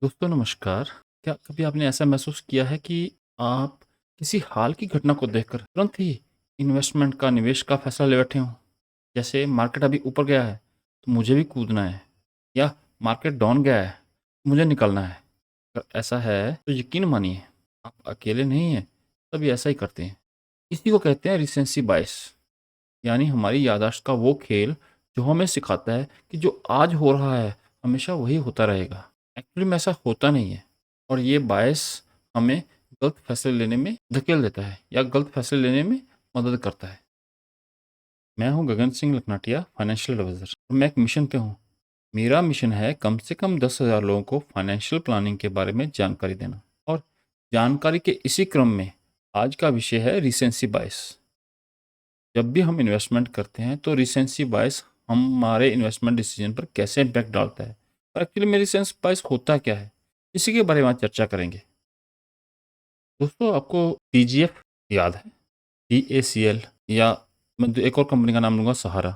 दोस्तों नमस्कार। क्या कभी आपने ऐसा महसूस किया है कि आप किसी हाल की घटना को देखकर तुरंत ही इन्वेस्टमेंट का निवेश का फैसला ले बैठे हों? जैसे मार्केट अभी ऊपर गया है तो मुझे भी कूदना है, या मार्केट डाउन गया है मुझे निकलना है। अगर ऐसा है तो यकीन मानिए आप अकेले नहीं हैं, सभी ऐसा ही करते हैं। इसी को कहते हैं रिसेंसी बायस, यानी हमारी याददाश्त का वो खेल जो हमें सिखाता है कि जो आज हो रहा है हमेशा वही होता रहेगा। एक्चुअली में ऐसा होता नहीं है, और ये बायस हमें गलत फैसले लेने में धकेल देता है या गलत फैसले लेने में मदद करता है। मैं हूं गगन सिंह लखनाटिया, फाइनेंशियल एडवाइजर, और मैं एक मिशन पे हूं। मेरा मिशन है कम से कम 10,000 लोगों को फाइनेंशियल प्लानिंग के बारे में जानकारी देना। और जानकारी के इसी क्रम में आज का विषय है रिसेंसी बायस। जब भी हम इन्वेस्टमेंट करते हैं तो रिसेंसी बायस हमारे इन्वेस्टमेंट डिसीजन पर कैसे इम्पैक्ट डालता है, और एक्चुअली में रिसेंसी बायस होता क्या है, इसी के बारे में आज चर्चा करेंगे। दोस्तों आपको टीजीएफ याद है? टीएसीएल, या मैं एक और कंपनी का नाम लूँगा, सहारा।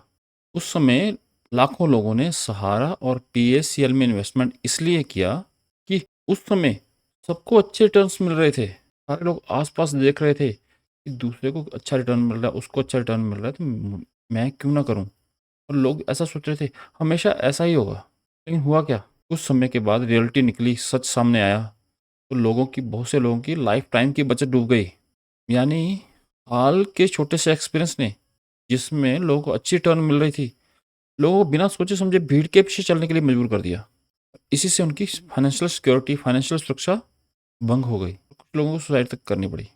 उस समय लाखों लोगों ने सहारा और टीएसीएल में इन्वेस्टमेंट इसलिए किया कि उस समय सबको अच्छे रिटर्न्स मिल रहे थे। सारे लोग आस-पास देख रहे थे कि दूसरे को अच्छा रिटर्न मिल रहा है, उसको अच्छा रिटर्न मिल रहा है, तो मैं क्यों ना करूँ? और लोग ऐसा सोच रहे थे, हमेशा ऐसा ही होगा। लेकिन हुआ क्या? कुछ समय के बाद रियलिटी निकली, सच सामने आया, तो बहुत से लोगों की लाइफ टाइम की बचत डूब गई। यानी हाल के छोटे से एक्सपीरियंस ने, जिसमें लोगों को अच्छी रिटर्न मिल रही थी, लोगों को बिना सोचे समझे भीड़ के पीछे चलने के लिए मजबूर कर दिया। इसी से उनकी फाइनेंशियल सिक्योरिटी, फाइनेंशियल सुरक्षा भंग हो गई। कुछ लोगों को सुसाइड तक करनी पड़ी।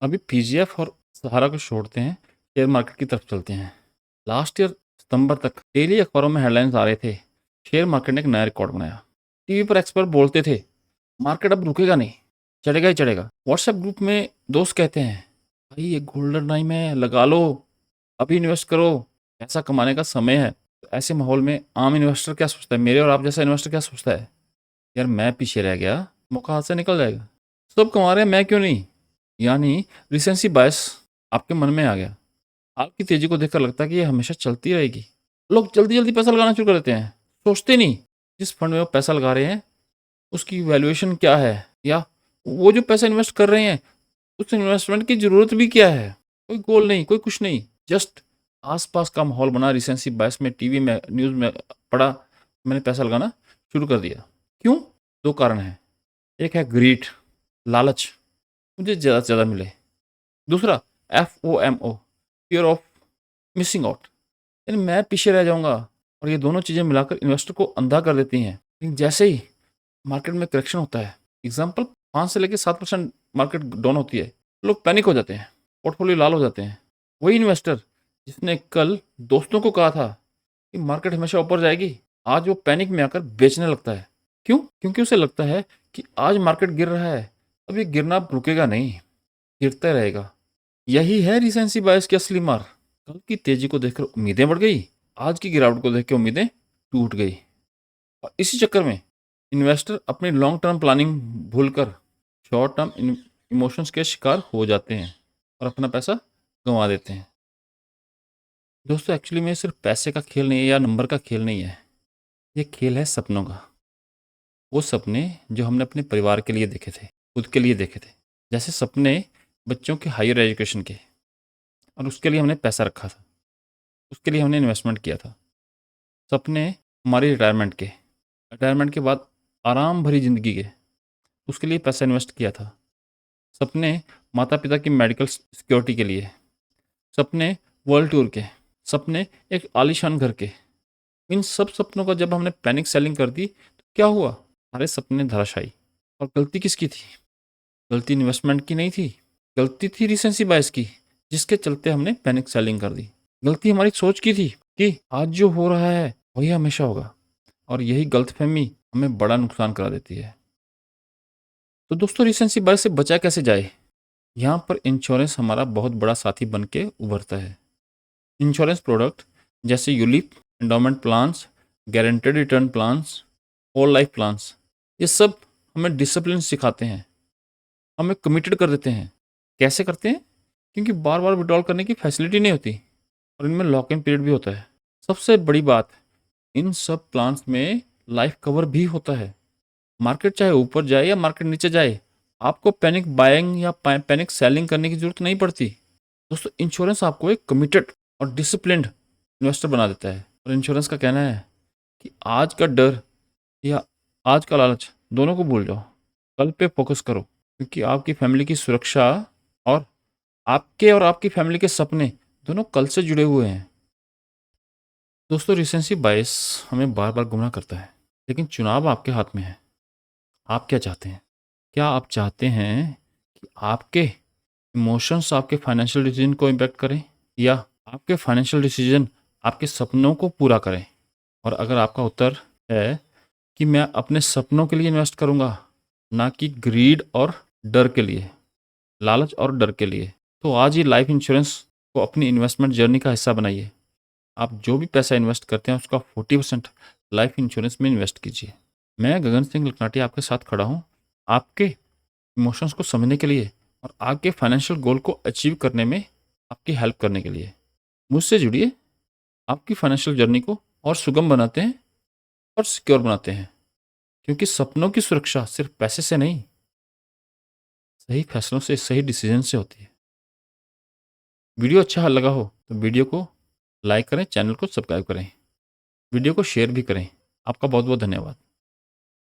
अभी पीजीएफ और सहारा को छोड़ते हैं, शेयर मार्केट की तरफ चलते हैं। लास्ट ईयर सितंबर तक डेली अखबारों में हेडलाइंस आ रहे थे, शेयर मार्केट ने एक नया रिकॉर्ड बनाया। टीवी पर एक्सपर्ट बोलते थे, मार्केट अब रुकेगा नहीं, चढ़ेगा ही चढ़ेगा। व्हाट्सएप ग्रुप में दोस्त कहते हैं, भाई ये गोल्डन टाइम है, लगा लो, अभी इन्वेस्ट करो, पैसा कमाने का समय है। तो ऐसे माहौल में आम इन्वेस्टर क्या सोचता है, मेरे और आप जैसा इन्वेस्टर क्या सोचता है? यार मैं पीछे रह गया, मौका हाथ से निकल जाएगा, सब कमा रहे हैं, मैं क्यों नहीं? यानी रिसेंसी बायस आपके मन में आ गया। आपकी तेजी को देखकर लगता है कि ये हमेशा चलती रहेगी। लोग जल्दी जल्दी पैसा लगाना शुरू कर देते हैं, सोचते नहीं जिस फंड में वो पैसा लगा रहे हैं उसकी वैल्यूएशन क्या है, या वो जो पैसा इन्वेस्ट कर रहे हैं उस इन्वेस्टमेंट की ज़रूरत भी क्या है। कोई गोल नहीं, कोई कुछ नहीं, जस्ट आसपास का माहौल बना, रिसेंसी बायस में, टीवी में, न्यूज़ में पढ़ा, मैंने पैसा लगाना शुरू कर दिया। क्यों? दो कारण हैं। एक है ग्रीड, लालच, मुझे ज़्यादा से ज़्यादा मिले। दूसरा FOMO, fear of missing out, यानी मैं पीछे रह जाऊँगा। और ये दोनों चीज़ें मिलाकर इन्वेस्टर को अंधा कर देती हैं। लेकिन जैसे ही मार्केट में करेक्शन होता है, एग्ज़ाम्पल 5 से लेके 7% मार्केट डाउन होती है, लोग पैनिक हो जाते हैं, पोर्टफोलियो लाल हो जाते हैं। वही इन्वेस्टर जिसने कल दोस्तों को कहा था कि मार्केट हमेशा ऊपर जाएगी, आज वो पैनिक में आकर बेचने लगता है। क्यों? क्योंकि उसे लगता है कि आज मार्केट गिर रहा है, अब ये गिरना अब रुकेगा नहीं, गिरता रहेगा। यही है रिसेंसी बायस की असली मार। कल की तेजी को देखकर उम्मीदें बढ़ गई, आज की गिरावट को देख के उम्मीदें टूट गई। और इसी चक्कर में इन्वेस्टर अपनी लॉन्ग टर्म प्लानिंग भूलकर शॉर्ट टर्म इमोशंस के शिकार हो जाते हैं और अपना पैसा गंवा देते हैं। दोस्तों एक्चुअली में सिर्फ पैसे का खेल नहीं है या नंबर का खेल नहीं है, ये खेल है सपनों का। वो सपने जो हमने अपने परिवार के लिए देखे थे, खुद के लिए देखे थे। जैसे सपने बच्चों के हायर एजुकेशन के, और उसके लिए हमने पैसा रखा था, उसके लिए हमने इन्वेस्टमेंट किया था। सपने हमारी रिटायरमेंट के बाद आराम भरी ज़िंदगी के, उसके लिए पैसा इन्वेस्ट किया था। सपने माता पिता की मेडिकल सिक्योरिटी के लिए, सपने वर्ल्ड टूर के, सपने एक आलीशान घर के। इन सब सपनों का जब हमने पैनिक सेलिंग कर दी तो क्या हुआ? सारे सपने धराशायी। और गलती किसकी थी? गलती इन्वेस्टमेंट की नहीं थी, गलती थी रिसेंसी बायस की, जिसके चलते हमने पैनिक सेलिंग कर दी। गलती हमारी सोच की थी कि आज जो हो रहा है वही हमेशा होगा, और यही गलतफहमी हमें बड़ा नुकसान करा देती है। तो दोस्तों रिसेंसी बायस से बचा कैसे जाए? यहाँ पर इंश्योरेंस हमारा बहुत बड़ा साथी बन के उभरता है। इंश्योरेंस प्रोडक्ट जैसे ULIP, endowment plans, guaranteed return plans, whole life plans, ये सब हमें डिसिप्लिन सिखाते हैं, हमें कमिटेड कर देते हैं। कैसे करते हैं? क्योंकि बार बार विड्रॉल करने की फैसिलिटी नहीं होती, और इनमें लॉक इन पीरियड भी होता है। सबसे बड़ी बात, इन सब प्लान्स में लाइफ कवर भी होता है। मार्केट चाहे ऊपर जाए या मार्केट नीचे जाए, आपको पैनिक बाइंग या पैनिक सेलिंग करने की ज़रूरत नहीं पड़ती। दोस्तों, इंश्योरेंस आपको एक कमिटेड और डिसिप्लिन्ड इन्वेस्टर बना देता है। और इंश्योरेंस का कहना है कि आज का डर या आज का लालच दोनों को भूल जाओ, कल पे फोकस करो, क्योंकि आपकी फैमिली की सुरक्षा और आपकी फैमिली के सपने दोनों कल से जुड़े हुए हैं। दोस्तों, रिसेंसी बायस हमें बार बार गुमराह करता है, लेकिन चुनाव आपके हाथ में है। आप क्या चाहते हैं? क्या आप चाहते हैं कि आपके इमोशंस आपके फाइनेंशियल डिसीजन को इम्पैक्ट करें, या आपके फाइनेंशियल डिसीजन आपके सपनों को पूरा करें? और अगर आपका उत्तर है कि मैं अपने सपनों के लिए इन्वेस्ट करूंगा, ना कि ग्रीड और डर के लिए, लालच और डर के लिए, तो आज ही लाइफ इंश्योरेंस को अपनी इन्वेस्टमेंट जर्नी का हिस्सा बनाइए। आप जो भी पैसा इन्वेस्ट करते हैं उसका 40% लाइफ इंश्योरेंस में इन्वेस्ट कीजिए। मैं गगन सिंह लखनाटी आपके साथ खड़ा हूँ, आपके इमोशंस को समझने के लिए और आपके फाइनेंशियल गोल को अचीव करने में आपकी हेल्प करने के लिए। मुझसे जुड़िए, आपकी फाइनेंशियल जर्नी को और सुगम बनाते हैं और सिक्योर बनाते हैं, क्योंकि सपनों की सुरक्षा सिर्फ पैसे से नहीं, सही फैसलों से, सही डिसीजन से होती है। वीडियो अच्छा लगा हो तो वीडियो को लाइक करें, चैनल को सब्सक्राइब करें, वीडियो को शेयर भी करें। आपका बहुत बहुत धन्यवाद।